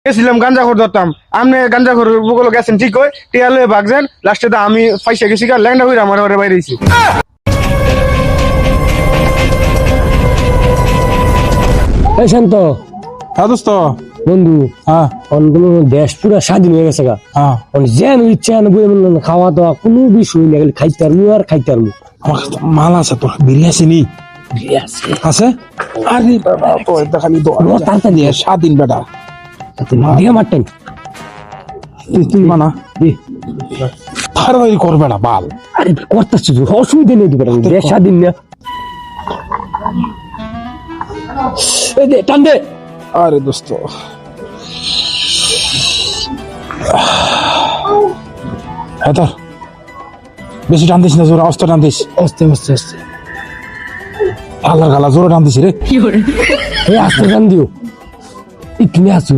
গেছিলাম গাঞ্জা খোর ধরতাম আপনি গাঞ্জা খোর বগুলো গেছেন ঠিক হয় টিয়ালে ভাগছেন লাস্টে তো আমি ফাইসা গেছি গা ল্যাংডা হইরা আমার ঘরে বাইরেছি। এই শান্ত হ্যাঁ দোস্ত। বন্ধু হ্যাঁ অন্য দেশ পুরা স্বাধীন হয়ে গেছে গা। হ্যাঁ যেন ইচ্ছা খাওয়া দাওয়া কোনো বিষয় না, খালি খাইতে পারবো আর খাইতে পারবো। আমার কাছে তো মাল আছে, তোর বিড়ি আছে নি? আছে? আরে বাবা তো এটা খালি তাড়াতাড়ি স্বাধীন বেটা দিয়ে মারতেন তুই মানা তাড়াতাড়ি কর বেটা বাল। আরে করতেছি অসুবিধা নেই দিবে দেশ স্বাধীন না। এই দে টান দে। আরে দোস্ত এটা বেশি টানতিস না, জোরে অস্ত্র টানতিস। আস্তে আস্তে আস্তে আল্লাহ গালা জোরে টানতিস রে। এই আস্তে টান দিও একটু নিয়ে আসো।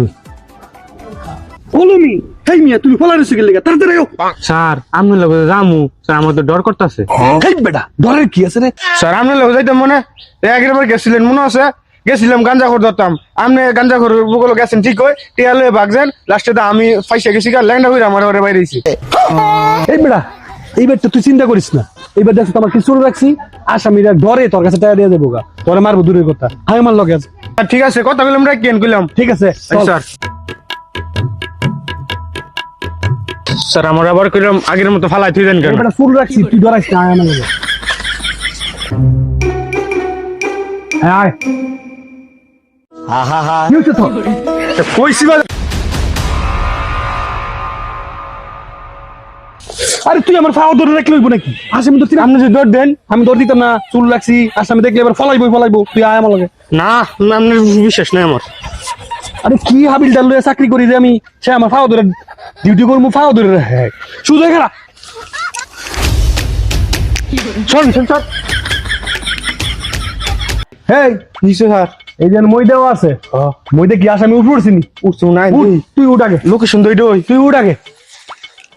বলুমি হেই মিয়া তুমি ফলার এসে গেলে তাড়াতাড়ি আও। স্যার আপনার লগে যামু স্যার আমার তো ডর করতেছে। হেই বেটা ডরের কি আছে রে? স্যার আপনার লগে যাইতাম মনে আগের বার গেছিলেন মনে আছে গেছিলাম গাঞ্জা খোর ধরতাম আপনি গাঞ্জা খোর বগুলো গেছেন ঠিক হয় টিয়ালে ভাগছেন লাস্টে তো আমি ফাইসা গেছি গা ল্যাংডা হইরা আমার ঘরে বাইরেছি। এই বেটা এইবার তো তুই চিন্তা করিস না, এইবার দেখছো তোমার কিছু রাখছি আসামিরা ডরে তোর কাছে টাকা দিয়ে দেবো গা, তোরে মারবো দূরের কথা। হাই আমার লগে আছে। ঠিক আছে কথা বললাম রাখেন কইলাম। ঠিক আছে চল। স্যার স্যার আমার আবার কইলাম আগের মতো ফালাই তুই দেন কেন? বেটা ফুল রাখছি, তুই ডরাইস না, আয় আমার লগে। হ্যাঁ আয়। কি হচ্ছে তোর? কইছি বা আরে তুই আমার ফাও ধরে রাখলে হইব নাকি? আসামি ধরছি না? আপনি যদি ডর দেন আমি ধর দিতাম না, চুল রাখছি আসামি দেখলে এবার ফলাইবো, তুই আয় আমার লগে। না আপনার বিশ্বাস নাই আমার। আরে কি হাবিলদার লয়ে চাকরি করি যে আমি, সে আমার ফাও ধরে ডিউটি করবো, ফাও ধরে রাখে শুধু এখানে। শোন শোন স্যার হেই নিশ্চয় স্যার এই যে মইদাও আছে, মইদা কি আসামি উঠে পড়ছিনি? উঠছো নাই তুই উঠ আগে, লোকেশন তো এটাই। তুই উঠ আগে।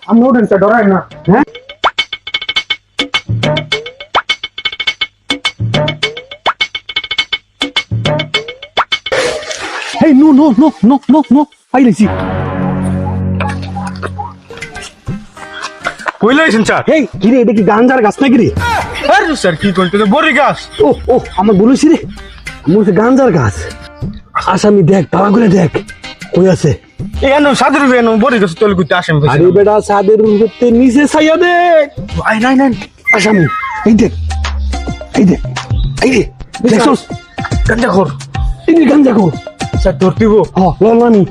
আমি উঠেন স্যার ডরাই না। হ্যাঁ হেই নো পাইলেছি। কইলাইছেন স্যার? হেই কিরে এটা কি গাঞ্জার গাছ নাকি রে? আরে স্যার কি করতে তো বড়ি গাছ। ও আমার বলেছি রে, আমার হচ্ছে গাঞ্জার গাছ। আসামি দেখ ভালো করে দেখ কই আছে। এখানে সাদের বেন বড়ি গাছ তলে করতে আসেন। আরে বেটা সাদের করতে নিচে ছাইয়া দেখ। আই নাই নাই আসামি এই দেখ এই দেখ এই রে দেখছস গাঞ্জা খোর এই গাঞ্জা কর। স্যার ধরতিব। ল আমি